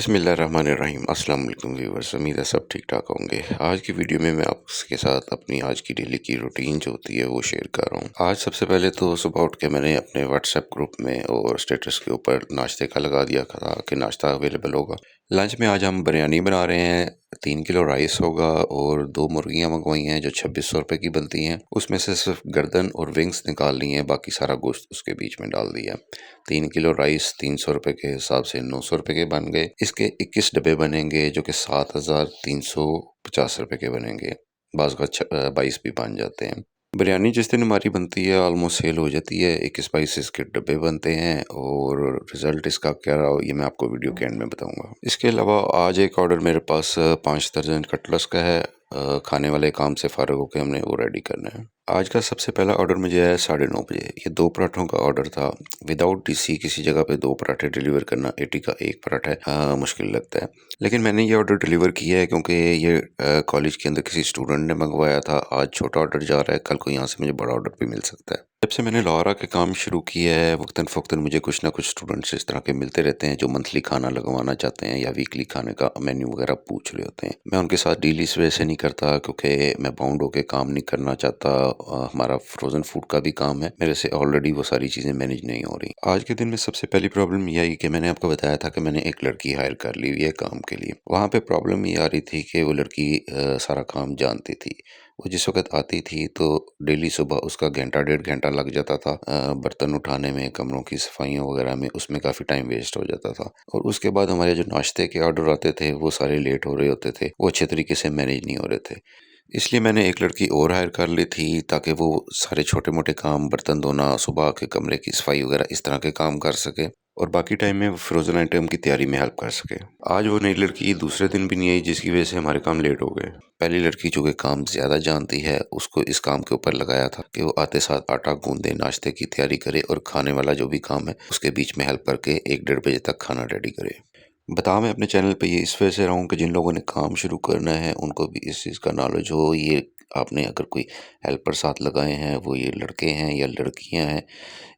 बिस्मिल्लाहिर्रहमानिर्रहीम। अस्सलाम वालेकुम व्यूअर्स, उम्मीद है सब ठीक ठाक होंगे। आज की वीडियो में मैं आपके साथ अपनी आज की डेली की रूटीन जो होती है वो शेयर कर रहा हूँ। आज सबसे पहले तो सुबह उठ के मैंने अपने व्हाट्सएप ग्रुप में और स्टेटस के ऊपर नाश्ते का लगा दिया था कि नाश्ता अवेलेबल होगा। लंच में आज हम बिरयानी बना रहे हैं। 3 किलो राइस होगा और 2 मुर्गियाँ मंगवाई हैं जो 2600 रुपये की बनती हैं। उसमें से सिर्फ गर्दन और विंग्स निकालनी है, बाकी सारा गोश्त उसके बीच में डाल दिया। 3 किलो राइस 300 रुपये के हिसाब से 900 रुपये के बन गए। इसके 21 डब्बे बनेंगे जो कि 7350 रुपये के बनेंगे। बाज़ का 22 भी बन जाते हैं। बिरयानी जिस दिन हमारी बनती है ऑलमोस्ट सेल हो जाती है। 21-22 के डब्बे बनते हैं और रिज़ल्ट इसका क्या रहा ये मैं आपको वीडियो के एंड में बताऊंगा। इसके अलावा आज एक ऑर्डर मेरे पास 5 दर्जन कटलेट्स का है। खाने वाले काम से फ़ारिग होकर हमने वो रेडी करना है। आज का सबसे पहला ऑर्डर मुझे आया 9:30 बजे। ये 2 पराठों का ऑर्डर था। विदाउट डीसी किसी जगह पे 2 पराठे डिलीवर करना 80 का एक पराठा मुश्किल लगता है, लेकिन मैंने ये ऑर्डर डिलीवर किया है क्योंकि ये कॉलेज के अंदर किसी स्टूडेंट ने मंगवाया था। आज छोटा ऑर्डर जा रहा है, कल को यहाँ से मुझे बड़ा ऑर्डर भी मिल सकता है। जब से मैंने लॉरा के काम शुरू किया है, वक्तन फ़वक्तन मुझे कुछ ना कुछ स्टूडेंट्स इस तरह के मिलते रहते हैं जो मंथली खाना लगवाना चाहते हैं या वीकली खाने का मेन्यू वगैरह पूछ रहे होते हैं। मैं उनके साथ डील इस वजह से नहीं करता क्योंकि मैं बाउंड होकर काम नहीं करना चाहता। हमारा फ्रोज़न फूड का भी काम है, मेरे से ऑलरेडी वो सारी चीज़ें मैनेज नहीं हो रही। आज के दिन में सबसे पहली प्रॉब्लम ये आई कि मैंने आपको बताया था कि मैंने एक लड़की हायर कर ली हुई है काम के लिए। वहाँ पे प्रॉब्लम ये आ रही थी कि वो लड़की सारा काम जानती थी। वो जिस वक़्त आती थी तो डेली सुबह उसका घंटा 1.5 घंटा लग जाता था बर्तन उठाने में, कमरों की सफाइयों वगैरह में, उसमें काफ़ी टाइम वेस्ट हो जाता था। और उसके बाद हमारे जो नाश्ते के ऑर्डर आते थे वो सारे लेट हो रहे होते थे, वो अच्छे तरीके से मैनेज नहीं हो रहे थे। इसलिए मैंने एक लड़की और हायर कर ली थी ताकि वो सारे छोटे-मोटे काम, बर्तन धोना, सुबह के कमरे की सफाई वगैरह इस तरह के काम कर सके और बाकी टाइम में वो फ्रोज़न आइटम की तैयारी में हेल्प कर सके। आज वो नई लड़की दूसरे दिन भी नहीं आई जिसकी वजह से हमारे काम लेट हो गए। पहली लड़की जो कि काम ज़्यादा जानती है, उसको इस काम के ऊपर लगाया था कि वो आते साथ आटा गूँदे, नाश्ते की तैयारी करे और खाने वाला जो भी काम है उसके बीच में हेल्प करके 1 डेढ़ बजे तक खाना रेडी करे। बता मैं अपने चैनल पे ये इस वजह से रहा हूँ कि जिन लोगों ने काम शुरू करना है उनको भी इस चीज़ का नॉलेज हो। ये आपने अगर कोई हेल्पर साथ लगाए हैं, वो ये लड़के हैं या लड़कियां हैं,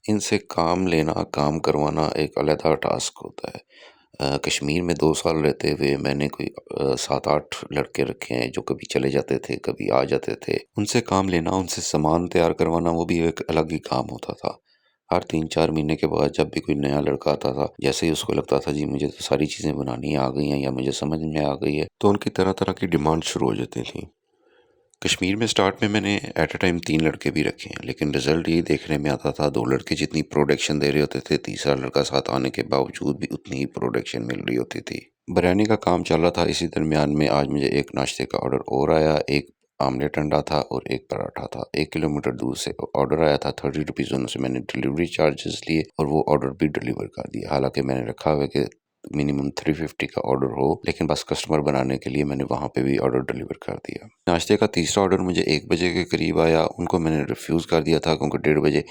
इनसे काम लेना, काम करवाना एक अलग टास्क होता है। कश्मीर में 2 साल रहते हुए मैंने कोई 7-8 लड़के रखे हैं जो कभी चले जाते थे, कभी आ जाते थे। उनसे काम लेना, उनसे सामान तैयार करवाना वो भी एक अलग ही काम होता था। हर 3-4 महीने के बाद जब भी कोई नया लड़का आता था, जैसे ही उसको लगता था जी मुझे तो सारी चीज़ें बनानी आ गई हैं या मुझे समझ में आ गई है, तो उनकी तरह-तरह की डिमांड शुरू हो जाती थी। कश्मीर में स्टार्ट में मैंने एट अ टाइम 3 लड़के भी रखे हैं, लेकिन रिज़ल्ट ये देखने में आता था 2 लड़के जितनी प्रोडक्शन दे रहे होते थे, तीसरा लड़का साथ आने के बावजूद भी उतनी ही प्रोडक्शन मिल रही होती थी। बिरयानी का काम चल रहा था, इसी दरमियान में आज मुझे एक नाश्ते का ऑर्डर और आया। एक आमलेट अंडा था और एक पराठा था। 1 किलोमीटर दूर से ऑर्डर आया था। 30 रुपीज़ उनसे मैंने डिलीवरी चार्जेस लिए और वो ऑर्डर भी डिलीवर कर दिया। हालांकि मैंने रखा हुआ है कि मिनिमम 350 का ऑर्डर हो, लेकिन बस कस्टमर बनाने के लिए मैंने वहाँ पे भी ऑर्डर डिलीवर कर दिया। नाश्ते का तीसरा ऑर्डर मुझे 1 बजे के करीब आया। उनको मैंने रिफ्यूज़ कर दिया था क्योंकि 1:30 बजे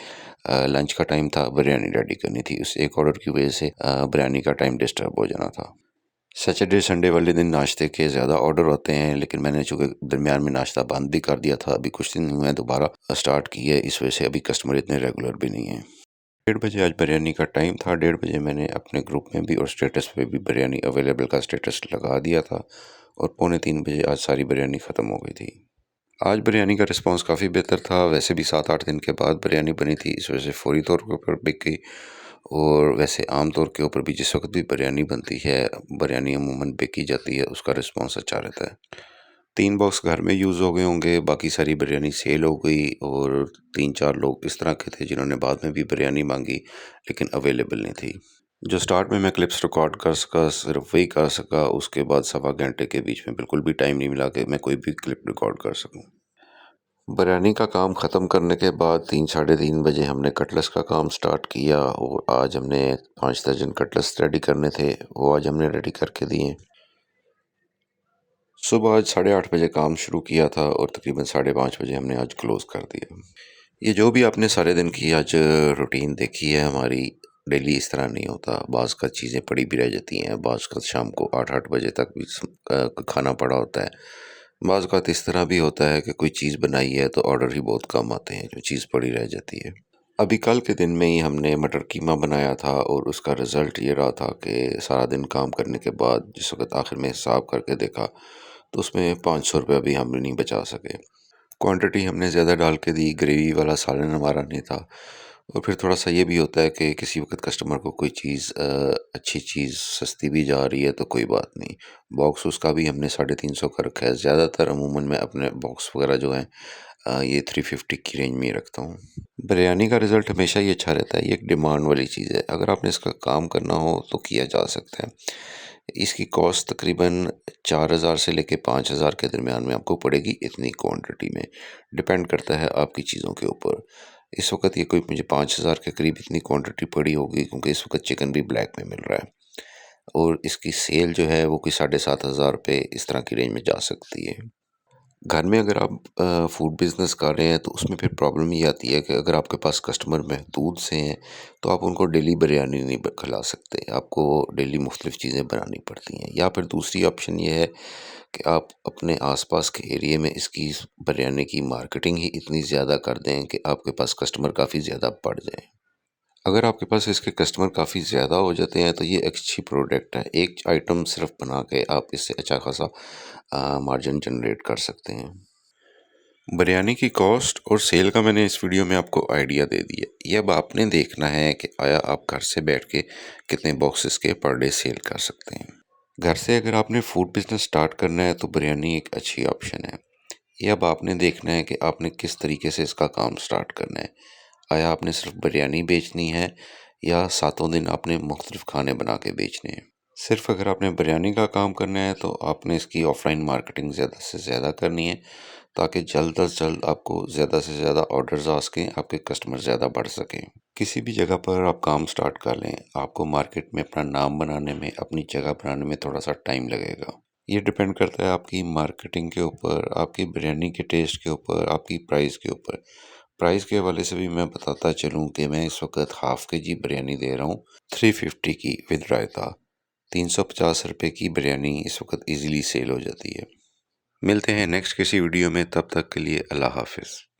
लंच का टाइम था, बिरयानी रेडी करनी थी। उस एक ऑर्डर की वजह से बिरयानी का टाइम डिस्टर्ब हो जाना था। सैटरडे संडे वाले दिन नाश्ते के ज़्यादा ऑर्डर होते हैं, लेकिन मैंने चूँकि दरमियान में नाश्ता बंद भी कर दिया था, अभी कुछ दिन हुए हैं दोबारा स्टार्ट की है, इस वजह से अभी कस्टमर इतने रेगुलर भी नहीं हैं। 1:30 आज बिरयानी का टाइम था। 1:30 बजे मैंने अपने ग्रुप में भी और स्टेटस पे भी बिरयानी अवेलेबल का स्टेटस लगा दिया था और 2:45 आज सारी बिरयानी ख़त्म हो गई थी। आज बिरयानी का रिस्पांस काफ़ी बेहतर था। वैसे भी 7-8 दिन के बाद बिरयानी बनी थी, इस वजह से फौरी तौर के ऊपर बिक गई। और वैसे आम तौर के ऊपर भी जिस वक्त भी बिरयानी बनती है, बिरयानी अमूमन बिक ही जाती है, उसका रिस्पांस अच्छा रहता है। 3 बॉक्स घर में यूज़ हो गए होंगे, बाकी सारी बिरयानी सेल हो गई और 3-4 लोग इस तरह के थे जिन्होंने बाद में भी बिरयानी मांगी लेकिन अवेलेबल नहीं थी। जो स्टार्ट में मैं क्लिप्स रिकॉर्ड कर सका, सिर्फ वही कर सका। उसके बाद सवा घंटे के बीच में बिल्कुल भी टाइम नहीं मिला कि मैं कोई भी क्लिप रिकॉर्ड कर सकूं। बिरयानी का काम ख़त्म करने के बाद 3 साढ़े 3 बजे हमने कटलेट्स का काम स्टार्ट किया और आज हमने 5 दर्जन कटलेट्स रेडी करने थे, वो आज हमने रेडी करके दिए। सुबह आज 8:30 बजे काम शुरू किया था और तकरीबन 5:30 बजे हमने आज क्लोज़ कर दिया। ये जो भी आपने सारे दिन की आज रूटीन देखी है हमारी, डेली इस तरह नहीं होता। बाज़ का चीज़ें पड़ी भी रह जाती हैं, बाज़ का शाम को 8-8 बजे तक भी खाना पड़ा होता है। बाज़ औक़ात इस तरह भी होता है कि कोई चीज़ बनाई है तो ऑर्डर ही बहुत कम आते हैं, जो चीज़ पड़ी रह जाती है। अभी कल के दिन में ही हमने मटर कीमा बनाया था और उसका रिज़ल्ट ये रहा था कि सारा दिन काम करने के बाद जिस वक़्त आखिर में हिसाब करके देखा तो उसमें ₹500 भी हम नहीं बचा सके। क्वांटिटी हमने ज़्यादा डाल के दी, ग्रेवी वाला सालन हमारा नहीं था। और फिर थोड़ा-सा ये भी होता है कि किसी वक़्त कस्टमर को कोई चीज़ अच्छी चीज़ सस्ती भी जा रही है तो कोई बात नहीं। बॉक्स उसका भी हमने 350 का रखा है। ज़्यादातर अमूमन मैं अपने बॉक्स वग़ैरह जो हैं ये 350 की रेंज में ही रखता हूँ। बिरयानी का रिज़ल्ट हमेशा ही अच्छा रहता है, ये एक डिमांड वाली चीज़ है। अगर आपने इसका काम करना हो तो किया जा सकता है। इसकी कॉस्ट तकरीबन 4000 से लेके 5000 के दरमियान में आपको पड़ेगी इतनी क्वांटिटी में। डिपेंड करता है आपकी चीज़ों के ऊपर। इस वक़्त ये कोई मुझे 5000 के करीब इतनी क्वांटिटी पड़ी होगी क्योंकि इस वक़्त चिकन भी ब्लैक में मिल रहा है। और इसकी सेल जो है वो कोई 7500 रुपए इस तरह की रेंज में जा सकती है। घर में अगर आप फूड बिज़नेस कर रहे हैं तो उसमें फिर प्रॉब्लम ये आती है कि अगर आपके पास कस्टमर महदूद से हैं तो आप उनको डेली बिरयानी नहीं खिला सकते। आपको डेली मुख्तलिफ़ चीज़ें बनानी पड़ती हैं। या फिर दूसरी ऑप्शन ये है कि आप अपने आस-पास के एरिया में इसकी बिरयानी की मार्केटिंग ही इतनी ज़्यादा कर दें कि आपके पास कस्टमर काफ़ी ज़्यादा बढ़ जाएँ। अगर आपके पास इसके कस्टमर काफ़ी ज़्यादा हो जाते हैं तो ये एक अच्छी प्रोडक्ट है। एक आइटम सिर्फ़ बना के आप इससे अच्छा खासा मार्जिन जनरेट कर सकते हैं। बिरयानी की कॉस्ट और सेल का मैंने इस वीडियो में आपको आइडिया दे दिया। ये अब आपने देखना है कि आया आप घर से बैठ के कितने बॉक्सेस के पर डे सेल कर सकते हैं। घर से अगर आपने फूड बिज़नेस स्टार्ट करना है तो बिरयानी एक अच्छी ऑप्शन है। ये अब आपने देखना है कि आपने किस तरीके से इसका काम स्टार्ट करना है। आया आपने सिर्फ बिरयानी बेचनी है या सातों दिन आपने मुख्तलिफ खाने बना के बेचने हैं। सिर्फ अगर आपने बिरयानी का काम करना है तो आपने इसकी ऑफलाइन मार्केटिंग ज़्यादा से ज़्यादा करनी है ताकि जल्द अज जल्द आपको ज़्यादा से ज़्यादा ऑर्डर्स आ सकें, आपके कस्टमर ज़्यादा बढ़ सकें। किसी भी जगह पर आप काम स्टार्ट कर लें, आपको मार्केट में अपना नाम बनाने में, अपनी जगह बनाने में थोड़ा-सा टाइम लगेगा। ये डिपेंड करता है आपकी मार्केटिंग के ऊपर, आपकी बिरयानी के टेस्ट के ऊपर, आपकी प्राइस के ऊपर। प्राइस के हवाले से भी मैं बताता चलूँ कि मैं इस वक़्त हाफ़ केजी बिरयानी दे रहा हूँ 350 की विद रायता। 350 रुपए की बिरयानी इस वक़्त ईज़िली सेल हो जाती है। मिलते हैं नेक्स्ट किसी वीडियो में, तब तक के लिए अल्लाह हाफ़िज़।